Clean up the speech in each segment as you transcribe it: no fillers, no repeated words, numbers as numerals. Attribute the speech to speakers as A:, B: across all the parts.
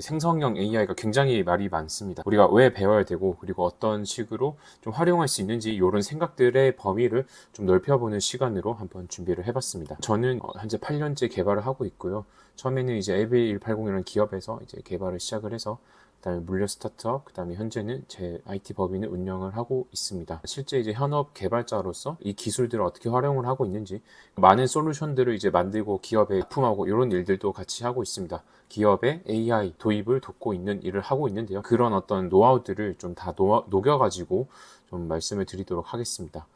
A: 생성형 AI가 굉장히 말이 많습니다. 우리가 왜 배워야 되고 그리고 어떤 식으로 좀 활용할 수 있는지 이런 생각들의 범위를 좀 넓혀보는 시간으로 한번 준비를 해봤습니다. 저는 현재 8년째 개발을 하고 있고요. 처음에는 이제 LB180이라는 기업에서 이제 개발을 시작을 해서 그다음에 물류 스타트업, 그다음에 현재는 제 IT 법인을 운영을 하고 있습니다. 실제 이제 현업 개발자로서 이 기술들을 어떻게 활용을 하고 있는지 많은 솔루션들을 이제 만들고 기업에 납품하고 이런 일들도 같이 하고 있습니다. 기업의 AI 도입을 돕고 있는 일을 하고 있는데요. 그런 어떤 노하우들을 좀 다 녹여가지고 좀 말씀을 드리도록 하겠습니다.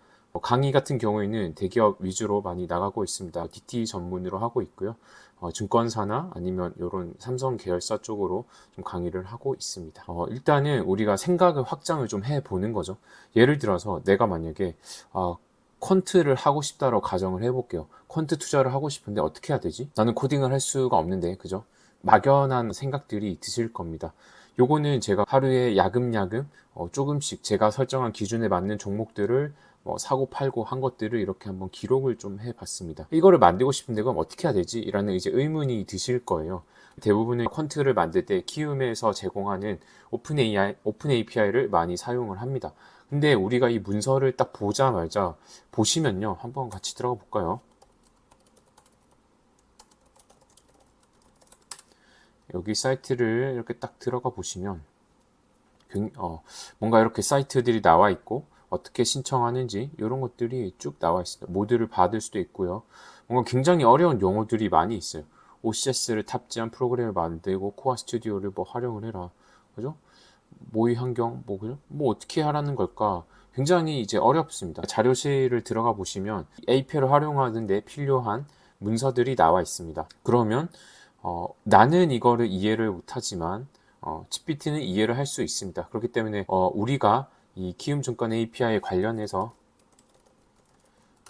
A: 강의 같은 경우에는 대기업 위주로 많이 나가고 있습니다. DT 전문으로 하고 있고요. 증권사나 아니면 이런 삼성 계열사 쪽으로 좀 강의를 하고 있습니다. 일단은 우리가 생각을 확장을 좀 해보는 거죠. 예를 들어서 내가 만약에 퀀트를 하고 싶다라고 가정을 해볼게요. 퀀트 투자를 하고 싶은데 어떻게 해야 되지? 나는 코딩을 할 수가 없는데, 그죠? 막연한 생각들이 드실 겁니다. 요거는 제가 하루에 야금야금 조금씩 제가 설정한 기준에 맞는 종목들을 사고 팔고 한 것들을 이렇게 한번 기록을 좀 해봤습니다. 이거를 만들고 싶은데 그럼 어떻게 해야 되지? 라는 이제 의문이 드실 거예요. 대부분의 퀀트를 만들 때 키움에서 제공하는 오픈 API를 많이 사용을 합니다. 근데 우리가 이 문서를 딱 보자마자 보시면요. 한번 같이 들어가 볼까요? 여기 사이트를 이렇게 딱 들어가 보시면 뭔가 이렇게 사이트들이 나와 있고 어떻게 신청하는지 이런 것들이 쭉 나와 있습니다. 모듈을 받을 수도 있고요. 뭔가 굉장히 어려운 용어들이 많이 있어요. OCS를 탑재한 프로그램을 만들고 코어 스튜디오를 뭐 활용을 해라. 그죠? 모의 환경 그죠? 뭐 어떻게 하라는 걸까? 굉장히 이제 어렵습니다. 자료실을 들어가 보시면 API를 활용하는데 필요한 문서들이 나와 있습니다. 그러면 나는 이거를 이해를 못하지만 GPT는 이해를 할 수 있습니다. 그렇기 때문에 우리가 이 키움증권 API에 관련해서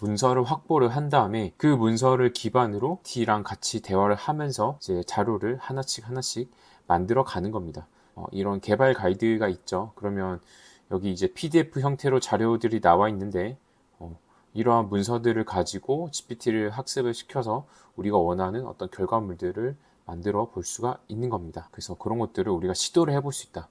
A: 문서를 확보를 한 다음에 그 문서를 기반으로 T랑 같이 대화를 하면서 이제 자료를 하나씩 만들어 가는 겁니다. 이런 개발 가이드가 있죠. 그러면 여기 이제 PDF 형태로 자료들이 나와 있는데 이러한 문서들을 가지고 GPT를 학습을 시켜서 우리가 원하는 어떤 결과물들을 만들어 볼 수가 있는 겁니다. 그래서 그런 것들을 우리가 시도를 해볼 수 있다.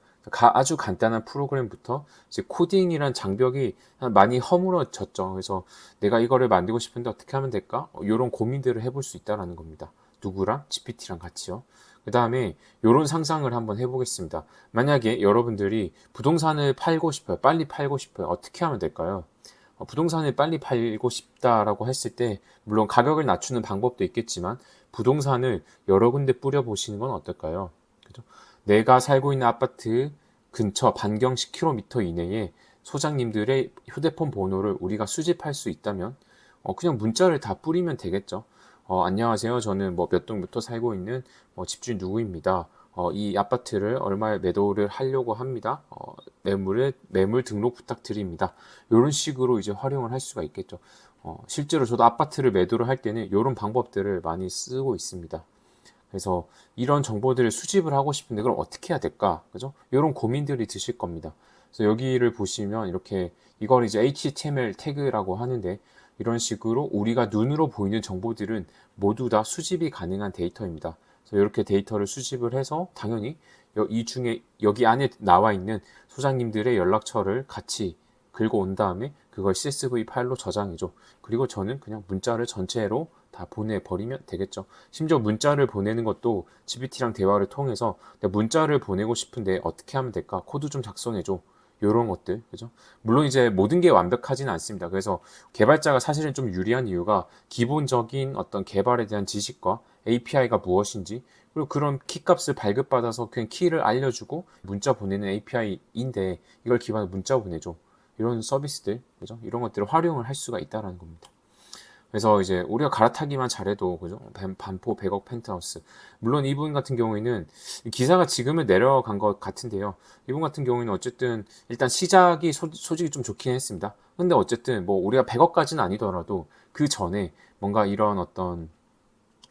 A: 아주 간단한 프로그램부터 이제 코딩이란 장벽이 많이 허물어졌죠. 그래서 내가 이거를 만들고 싶은데 어떻게 하면 될까? 이런 고민들을 해볼 수 있다라는 겁니다. 누구랑? GPT랑 같이요. 그 다음에 이런 상상을 한번 해보겠습니다. 만약에 여러분들이 부동산을 팔고 싶어요. 빨리 팔고 싶어요. 어떻게 하면 될까요? 부동산을 빨리 팔고 싶다라고 했을 때 물론 가격을 낮추는 방법도 있겠지만 부동산을 여러 군데 뿌려보시는 건 어떨까요? 그죠? 내가 살고 있는 아파트 근처 반경 10km 이내에 소장님들의 휴대폰 번호를 우리가 수집할 수 있다면 그냥 문자를 다 뿌리면 되겠죠. 안녕하세요. 저는 뭐 몇 동부터 살고 있는 집주인 누구입니다. 이 아파트를 얼마에 매도를 하려고 합니다. 매물 등록 부탁드립니다. 이런 식으로 이제 활용을 할 수가 있겠죠. 실제로 저도 아파트를 매도를 할 때는 이런 방법들을 많이 쓰고 있습니다. 그래서 이런 정보들을 수집을 하고 싶은데 그럼 어떻게 해야 될까? 그죠? 이런 고민들이 드실 겁니다. 그래서 여기를 보시면 이렇게 이걸 이제 HTML 태그라고 하는데 이런 식으로 우리가 눈으로 보이는 정보들은 모두 다 수집이 가능한 데이터입니다. 그래서 이렇게 데이터를 수집을 해서 당연히 이 중에 여기 안에 나와 있는 소장님들의 연락처를 같이 긁어 온 다음에 그걸 CSV 파일로 저장해줘. 그리고 저는 그냥 문자를 전체로 다 보내버리면 되겠죠. 심지어 문자를 보내는 것도 GPT랑 대화를 통해서 내가 문자를 보내고 싶은데 어떻게 하면 될까? 코드 좀 작성해줘. 이런 것들, 그죠? 물론 이제 모든 게 완벽하지는 않습니다. 그래서 개발자가 사실은 좀 유리한 이유가 기본적인 어떤 개발에 대한 지식과 API가 무엇인지 그리고 그런 키값을 발급받아서 그냥 키를 알려주고 문자 보내는 API인데 이걸 기반으로 문자 보내줘. 이런 서비스들, 그죠? 이런 것들을 활용을 할 수가 있다는 겁니다. 그래서 이제 우리가 갈아타기만 잘해도 그죠? 반포 100억 펜트하우스. 물론 이분 같은 경우에는 기사가 지금은 내려간 것 같은데요. 이분 같은 경우에는 어쨌든 일단 시작이 소식이 좀 좋긴 했습니다. 근데 어쨌든 뭐 우리가 100억까지는 아니더라도 그 전에 뭔가 이런 어떤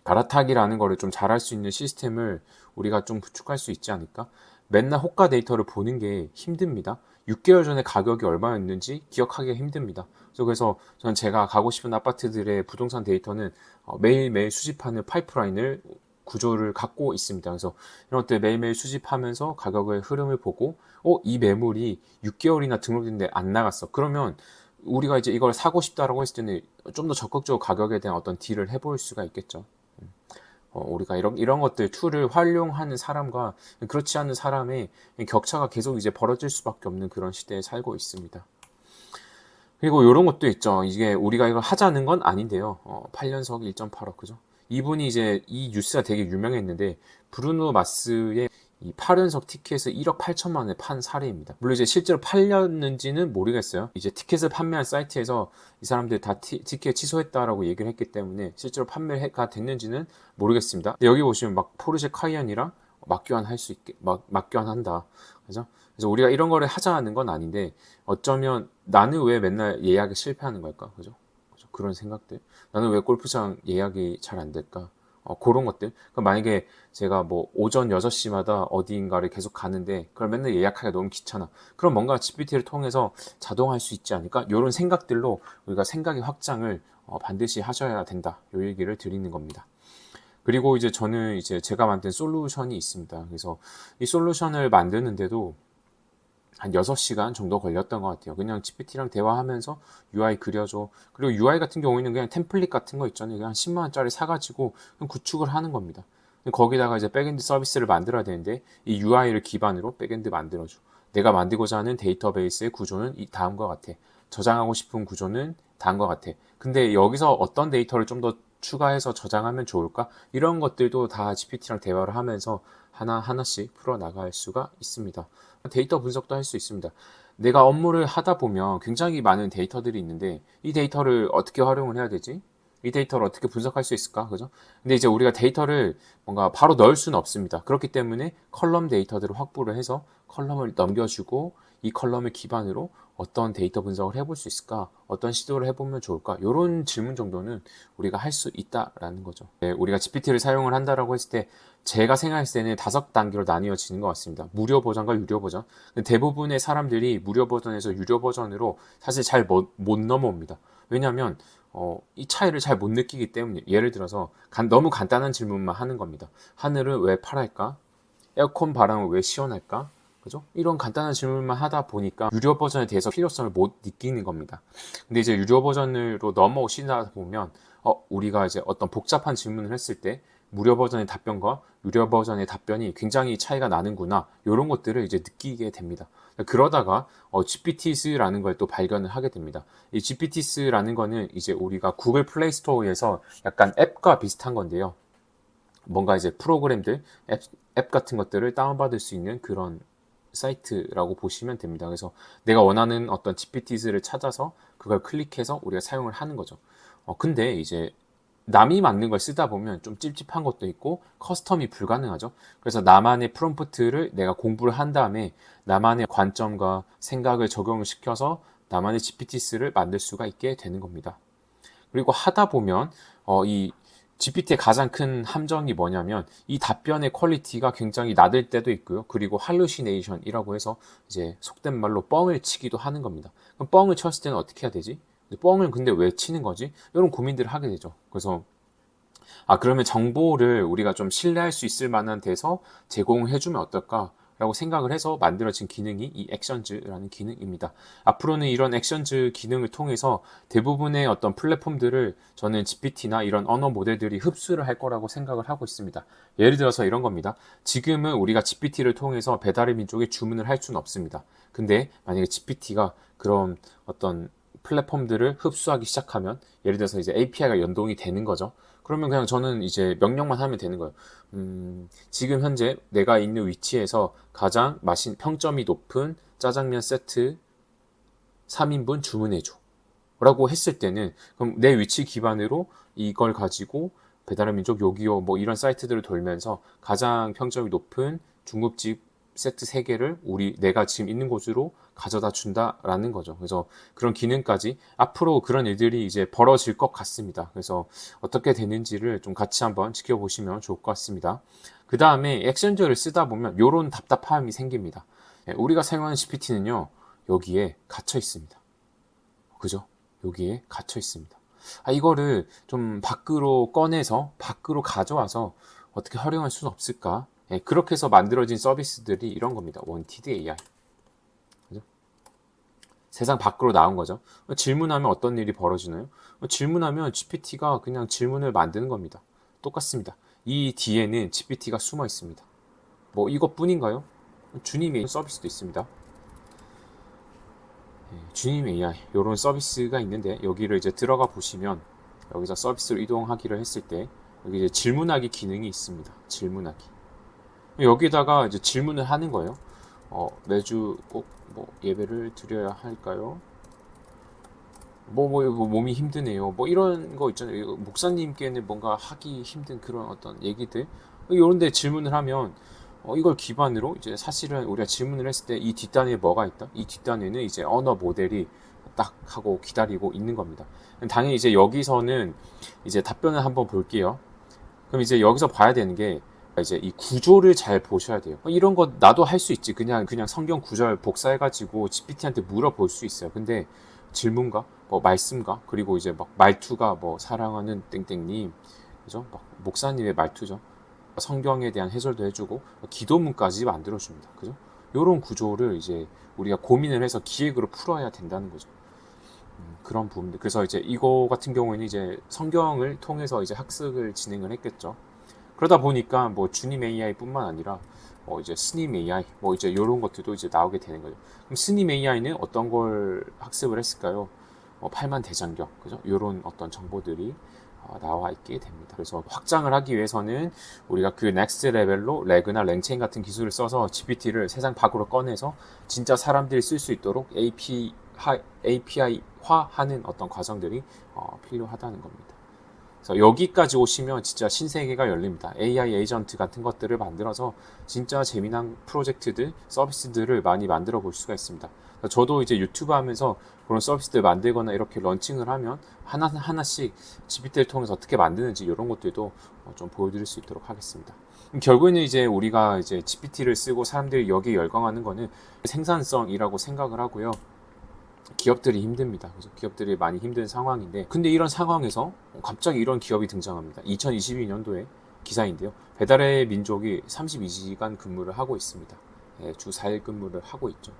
A: 갈아타기라는 거를 좀 잘할 수 있는 시스템을 우리가 좀 구축할 수 있지 않을까? 맨날 호가 데이터를 보는 게 힘듭니다. 6개월 전에 가격이 얼마였는지 기억하기가 힘듭니다. 그래서 저는 제가 가고 싶은 아파트들의 부동산 데이터는 매일매일 수집하는 파이프라인을 구조를 갖고 있습니다. 그래서 이런 것들 매일매일 수집하면서 가격의 흐름을 보고 이 매물이 6개월이나 등록됐는데 안 나갔어. 그러면 우리가 이제 이걸 사고 싶다라고 했을 때는 좀 더 적극적으로 가격에 대한 어떤 딜을 해볼 수가 있겠죠. 우리가 이런 것들 툴을 활용하는 사람과 그렇지 않은 사람의 격차가 계속 이제 벌어질 수밖에 없는 그런 시대에 살고 있습니다. 그리고 이런 것도 있죠. 이게 우리가 이걸 하자는 건 아닌데요. 8년석 1.8억, 그죠? 이분이 이제 이 뉴스가 되게 유명했는데 브루노 마스의 이 8연석 티켓을 1억 8천만 원에 판 사례입니다. 물론 이제 실제로 팔렸는지는 모르겠어요. 이제 티켓을 판매한 사이트에서 이 사람들이 다 티켓 취소했다라고 얘기를 했기 때문에 실제로 판매가 됐는지는 모르겠습니다. 근데 여기 보시면 막 포르쉐 카이엔이랑 맞교환할 수 있게 맞교환한다. 그죠? 그래서 우리가 이런 거를 하자는 건 아닌데 어쩌면 나는 왜 맨날 예약에 실패하는 걸까? 그죠? 그런 생각들. 나는 왜 골프장 예약이 잘 안 될까? 그런 것들. 그럼 만약에 제가 뭐 오전 6시마다 어디인가를 계속 가는데 그걸 맨날 예약하기가 너무 귀찮아. 그럼 뭔가 GPT를 통해서 자동화할 수 있지 않을까? 이런 생각들로 우리가 생각의 확장을 반드시 하셔야 된다. 이 얘기를 드리는 겁니다. 그리고 이제 저는 이제 제가 만든 솔루션이 있습니다. 그래서 이 솔루션을 만드는데도 한 6시간 정도 걸렸던 것 같아요. 그냥 GPT랑 대화하면서 UI 그려줘. 그리고 UI 같은 경우에는 그냥 템플릿 같은 거 있잖아요. 그냥 10만 원짜리 사가지고 그냥 구축을 하는 겁니다. 거기다가 이제 백엔드 서비스를 만들어야 되는데 이 UI를 기반으로 백엔드 만들어줘. 내가 만들고자 하는 데이터베이스의 구조는 다음과 같아. 저장하고 싶은 구조는 다음과 같아. 근데 여기서 어떤 데이터를 좀 더 추가해서 저장하면 좋을까? 이런 것들도 다 GPT랑 대화를 하면서 하나하나씩 풀어나갈 수가 있습니다. 데이터 분석도 할 수 있습니다. 내가 업무를 하다 보면 굉장히 많은 데이터들이 있는데 이 데이터를 어떻게 활용을 해야 되지? 이 데이터를 어떻게 분석할 수 있을까? 그죠? 근데 이제 우리가 데이터를 뭔가 바로 넣을 수는 없습니다. 그렇기 때문에 컬럼 데이터들을 확보를 해서 컬럼을 넘겨주고 이 컬럼을 기반으로 어떤 데이터 분석을 해볼 수 있을까? 어떤 시도를 해보면 좋을까? 이런 질문 정도는 우리가 할 수 있다라는 거죠. 네, 우리가 GPT를 사용을 한다라고 했을 때 제가 생각했을 때는 5단계로 나뉘어지는 것 같습니다. 무료 버전과 유료 버전. 대부분의 사람들이 무료 버전에서 유료 버전으로 사실 잘 못 넘어옵니다. 왜냐하면 이 차이를 잘 못 느끼기 때문에. 예를 들어서 너무 간단한 질문만 하는 겁니다. 하늘은 왜 파랄까? 에어컨 바람은 왜 시원할까? 그죠? 이런 간단한 질문만 하다 보니까 유료 버전에 대해서 필요성을 못 느끼는 겁니다. 근데 이제 유료 버전으로 넘어오시다 보면 우리가 이제 어떤 복잡한 질문을 했을 때 무료 버전의 답변과 유료 버전의 답변이 굉장히 차이가 나는구나. 이런 것들을 이제 느끼게 됩니다. 그러다가 GPTs라는 걸 또 발견을 하게 됩니다. 이 GPTs라는 거는 이제 우리가 구글 플레이 스토어에서 약간 앱과 비슷한 건데요. 뭔가 이제 프로그램들, 앱 같은 것들을 다운받을 수 있는 그런 사이트라고 보시면 됩니다. 그래서 내가 원하는 어떤 GPT를 찾아서 그걸 클릭해서 우리가 사용을 하는 거죠. 근데 이제 남이 만든 걸 쓰다 보면 좀 찝찝한 것도 있고 커스텀이 불가능하죠. 그래서 나만의 프롬프트를 내가 공부를 한 다음에 나만의 관점과 생각을 적용을 시켜서 나만의 GPT를 만들 수가 있게 되는 겁니다. 그리고 하다 보면 이 GPT의 가장 큰 함정이 뭐냐면 이 답변의 퀄리티가 굉장히 낮을 때도 있고요. 그리고 할루시네이션이라고 해서 이제 속된 말로 뻥을 치기도 하는 겁니다. 그럼 뻥을 쳤을 때는 어떻게 해야 되지? 뻥을 근데 왜 치는 거지? 이런 고민들을 하게 되죠. 그래서 그러면 정보를 우리가 좀 신뢰할 수 있을 만한 데서 제공해주면 어떨까? 라고 생각을 해서 만들어진 기능이 이 액션즈라는 기능입니다. 앞으로는 이런 액션즈 기능을 통해서 대부분의 어떤 플랫폼들을 저는 GPT나 이런 언어 모델들이 흡수를 할 거라고 생각을 하고 있습니다. 예를 들어서 이런 겁니다. 지금은 우리가 GPT를 통해서 배달의 민족에 주문을 할 수는 없습니다. 근데 만약에 GPT가 그런 어떤 플랫폼들을 흡수하기 시작하면 예를 들어서 이제 API가 연동이 되는 거죠. 그러면 그냥 저는 이제 명령만 하면 되는 거예요. 지금 현재 내가 있는 위치에서 가장 평점이 높은 짜장면 세트 3인분 주문해줘. 라고 했을 때는 그럼 내 위치 기반으로 이걸 가지고 배달의 민족 요기요 뭐 이런 사이트들을 돌면서 가장 평점이 높은 중국집 세트 3개를 내가 지금 있는 곳으로 가져다 준다라는 거죠. 그래서 그런 기능까지 앞으로 그런 일들이 이제 벌어질 것 같습니다. 그래서 어떻게 되는지를 좀 같이 한번 지켜보시면 좋을 것 같습니다. 그 다음에 액션즈를 쓰다 보면 이런 답답함이 생깁니다. 우리가 사용하는 GPT는요 여기에 갇혀 있습니다. 그죠? 여기에 갇혀 있습니다. 이거를 좀 밖으로 꺼내서 밖으로 가져와서 어떻게 활용할 수는 없을까? 예, 그렇게 해서 만들어진 서비스들이 이런 겁니다. 원티드 AI. 그죠? 세상 밖으로 나온 거죠. 질문하면 어떤 일이 벌어지나요? 질문하면 GPT가 그냥 질문을 만드는 겁니다. 똑같습니다. 이 뒤에는 GPT가 숨어 있습니다. 뭐 이것뿐인가요? 주님의 서비스도 있습니다. 주님 AI 이런 서비스가 있는데 여기를 이제 들어가 보시면 여기서 서비스로 이동하기를 했을 때 여기 이제 질문하기 기능이 있습니다. 질문하기. 여기다가 이제 질문을 하는 거예요. 매주 꼭 뭐 예배를 드려야 할까요? 몸이 힘드네요. 뭐 이런 거 있잖아요. 목사님께는 뭔가 하기 힘든 그런 어떤 얘기들 이런 데 질문을 하면 이걸 기반으로 이제 사실은 우리가 질문을 했을 때 이 뒷단에 뭐가 있다? 이 뒷단에는 이제 언어 모델이 딱 하고 기다리고 있는 겁니다. 당연히 이제 여기서는 이제 답변을 한번 볼게요. 그럼 이제 여기서 봐야 되는 게 이제 이 구조를 잘 보셔야 돼요. 이런 거 나도 할 수 있지. 그냥 성경 구절 복사해가지고 GPT한테 물어볼 수 있어요. 근데 질문과 뭐 말씀과 그리고 이제 막 말투가 뭐 사랑하는 땡땡님, 그죠? 막 목사님의 말투죠. 성경에 대한 해설도 해주고 기도문까지 만들어줍니다. 그죠? 이런 구조를 이제 우리가 고민을 해서 기획으로 풀어야 된다는 거죠. 그런 부분들. 그래서 이제 이거 같은 경우에는 이제 성경을 통해서 이제 학습을 진행을 했겠죠. 그러다 보니까 뭐 주님 AI뿐만 아니라 이제 스님 AI 뭐 이제 이런 것들도 이제 나오게 되는 거죠. 그럼 스님 AI는 어떤 걸 학습을 했을까요? 팔만대장경 그죠? 이런 어떤 정보들이 나와 있게 됩니다. 그래서 확장을 하기 위해서는 우리가 그 넥스트 레벨로 레그나 랭체인 같은 기술을 써서 GPT를 세상 밖으로 꺼내서 진짜 사람들이 쓸 수 있도록 API화하는 어떤 과정들이 필요하다는 겁니다. 그래서 여기까지 오시면 진짜 신세계가 열립니다. AI 에이전트 같은 것들을 만들어서 진짜 재미난 프로젝트들, 서비스들을 많이 만들어 볼 수가 있습니다. 저도 이제 유튜브 하면서 그런 서비스들 만들거나 이렇게 런칭을 하면 하나씩 GPT를 통해서 어떻게 만드는지 이런 것들도 좀 보여드릴 수 있도록 하겠습니다. 결국에는 이제 우리가 이제 GPT를 쓰고 사람들이 여기에 열광하는 거는 생산성이라고 생각을 하고요. 기업들이 힘듭니다. 그래서 기업들이 많이 힘든 상황인데 근데 이런 상황에서 갑자기 이런 기업이 등장합니다. 2022년도에 기사인데요. 배달의 민족이 32시간 근무를 하고 있습니다. 예, 주 4일 근무를 하고 있죠.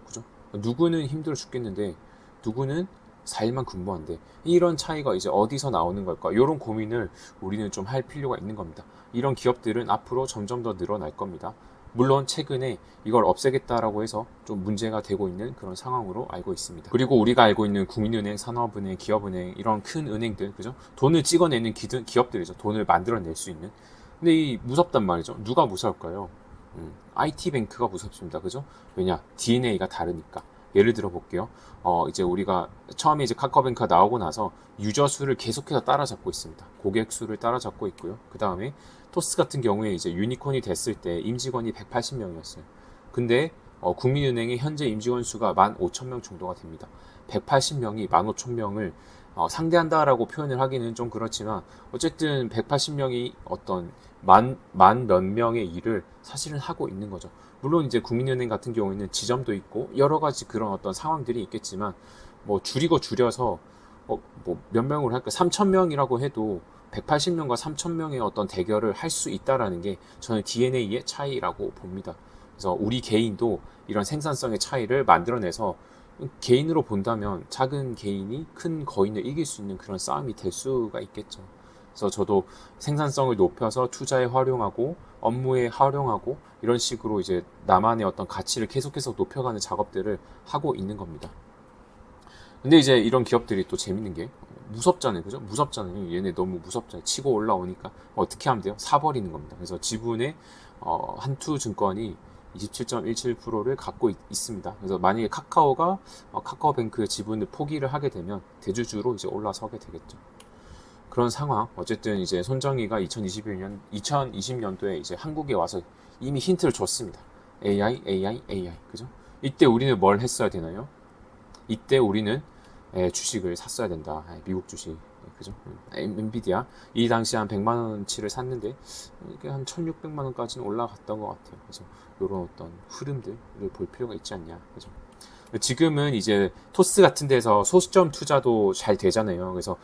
A: 그죠? 누구는 힘들어 죽겠는데 누구는 4일만 근무한대. 이런 차이가 이제 어디서 나오는 걸까? 이런 고민을 우리는 좀 할 필요가 있는 겁니다. 이런 기업들은 앞으로 점점 더 늘어날 겁니다. 물론 최근에 이걸 없애겠다라고 해서 좀 문제가 되고 있는 그런 상황으로 알고 있습니다. 그리고 우리가 알고 있는 국민은행, 산업은행, 기업은행 이런 큰 은행들, 그죠? 돈을 찍어내는 기업들이죠. 돈을 만들어낼 수 있는. 근데 이 무섭단 말이죠. 누가 무서울까요? IT뱅크가 무섭습니다. 그죠? 왜냐? DNA가 다르니까. 예를 들어 볼게요. 이제 우리가 처음에 이제 카카오뱅크가 나오고 나서 유저 수를 계속해서 따라잡고 있습니다. 고객 수를 따라잡고 있고요. 그 다음에 토스 같은 경우에 이제 유니콘이 됐을 때 임직원이 180명이었어요. 근데 국민은행의 현재 임직원 수가 15,000명 정도가 됩니다. 180명이 15,000명을 상대한다라고 표현을 하기는 좀 그렇지만 어쨌든 180명이 어떤 만 몇 명의 일을 사실은 하고 있는 거죠. 물론 이제 국민은행 같은 경우에는 지점도 있고 여러 가지 그런 어떤 상황들이 있겠지만 뭐 줄여서 뭐 몇 명으로 할까 3,000명이라고 해도 180명과 3,000명의 어떤 대결을 할 수 있다라는 게 저는 DNA의 차이라고 봅니다. 그래서 우리 개인도 이런 생산성의 차이를 만들어내서 개인으로 본다면 작은 개인이 큰 거인을 이길 수 있는 그런 싸움이 될 수가 있겠죠. 그래서 저도 생산성을 높여서 투자에 활용하고 업무에 활용하고 이런 식으로 이제 나만의 어떤 가치를 계속해서 높여가는 작업들을 하고 있는 겁니다. 근데 이제 이런 기업들이 또 재밌는 게 무섭잖아요. 그죠? 무섭잖아요. 얘네 너무 무섭잖아요. 치고 올라오니까 어떻게 하면 돼요? 사버리는 겁니다. 그래서 지분의 한투 증권이 27.17%를 갖고 있습니다. 그래서 만약에 카카오가 카카오뱅크의 지분을 포기를 하게 되면 대주주로 이제 올라서게 되겠죠. 그런 상황. 어쨌든 이제 손정희가 2020년도에 이제 한국에 와서 이미 힌트를 줬습니다. AI. 그죠? 이때 우리는 뭘 했어야 되나요? 이때 우리는 주식을 샀어야 된다. 미국 주식. 그죠? 엔비디아. 이 당시 한 100만 원치를 샀는데 이게 한 1,600만 원까지는 올라갔던 것 같아요. 그래서 이런 어떤 흐름들을 볼 필요가 있지 않냐. 그죠? 지금은 이제 토스 같은 데서 소수점 투자도 잘 되잖아요. 그래서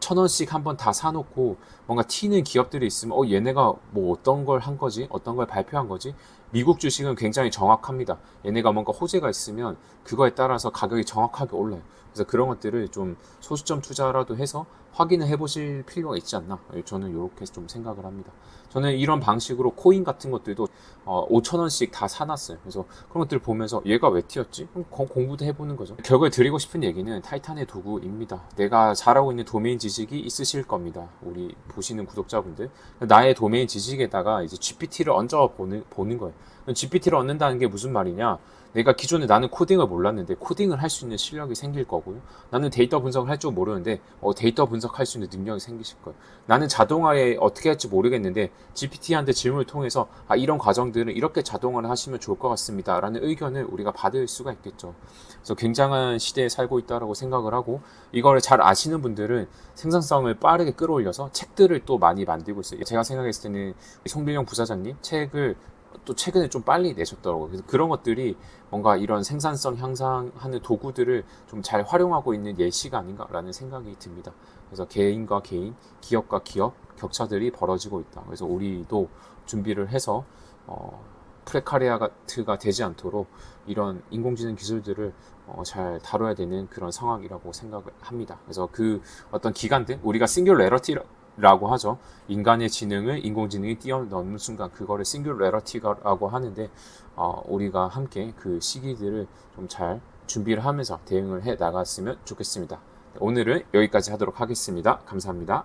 A: 1,000원씩 한번 다 사놓고 뭔가 튀는 기업들이 있으면 얘네가 뭐 어떤 걸 한 거지? 어떤 걸 발표한 거지? 미국 주식은 굉장히 정확합니다. 얘네가 뭔가 호재가 있으면 그거에 따라서 가격이 정확하게 올라요. 그래서 그런 것들을 좀 소수점 투자라도 해서 확인을 해보실 필요가 있지 않나. 저는 이렇게 좀 생각을 합니다. 저는 이런 방식으로 코인 같은 것들도 5,000원씩 다 사놨어요. 그래서 그런 것들을 보면서 얘가 왜 튀었지? 그럼 공부도 해보는 거죠. 결국에 드리고 싶은 얘기는 타이탄의 도구입니다. 내가 잘하고 있는 도메인 지식이 있으실 겁니다. 우리 보시는 구독자분들. 나의 도메인 지식에다가 이제 GPT를 얹어 보는 거예요. GPT를 얻는다는 게 무슨 말이냐? 내가 기존에 나는 코딩을 몰랐는데 코딩을 할 수 있는 실력이 생길 거고요. 나는 데이터 분석을 할 줄 모르는데 데이터 분석할 수 있는 능력이 생기실 거예요. 나는 자동화에 어떻게 할지 모르겠는데 GPT한테 질문을 통해서 이런 과정들은 이렇게 자동화를 하시면 좋을 것 같습니다. 라는 의견을 우리가 받을 수가 있겠죠. 그래서 굉장한 시대에 살고 있다고 생각을 하고 이거를 잘 아시는 분들은 생산성을 빠르게 끌어올려서 책들을 또 많이 만들고 있어요. 제가 생각했을 때는 송빌령 부사장님 책을 또 최근에 좀 빨리 내셨더라고요. 그래서 그런 것들이 뭔가 이런 생산성 향상하는 도구들을 좀 잘 활용하고 있는 예시가 아닌가라는 생각이 듭니다. 그래서 개인과 개인, 기업과 기업 격차들이 벌어지고 있다. 그래서 우리도 준비를 해서 프레카리아트가 되지 않도록 이런 인공지능 기술들을 잘 다뤄야 되는 그런 상황이라고 생각을 합니다. 그래서 그 어떤 기관들, 우리가 싱귤레러티라고 하죠. 인간의 지능을 인공지능이 뛰어넘는 순간 그거를 싱귤레러티라고 하는데 우리가 함께 그 시기들을 좀 잘 준비를 하면서 대응을 해 나갔으면 좋겠습니다. 오늘은 여기까지 하도록 하겠습니다. 감사합니다.